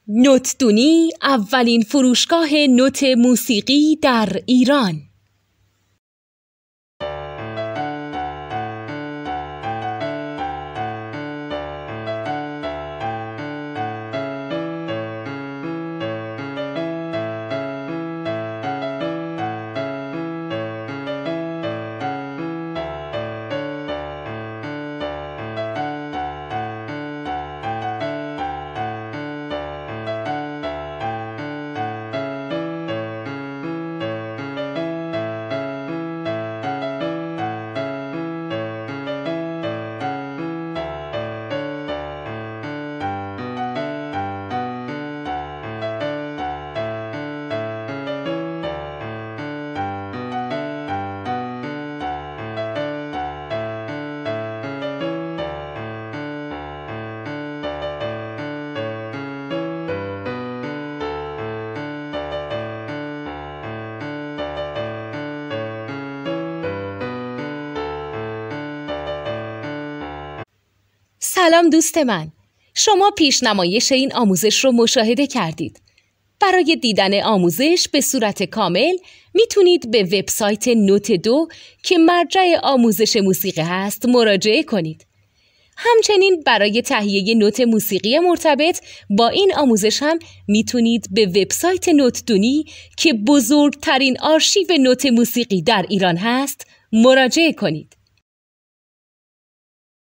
نوتدونی اولین فروشگاه نوت موسیقی در ایران. سلام دوست من، شما پیشنمایش این آموزش رو مشاهده کردید. برای دیدن آموزش به صورت کامل میتونید به وبسایت نوت 2 که مرجع آموزش موسیقی هست مراجعه کنید. همچنین برای تهیه نوت موسیقی مرتبط با این آموزش هم میتونید به وبسایت نوتدونی که بزرگترین آرشیو نوت موسیقی در ایران هست مراجعه کنید.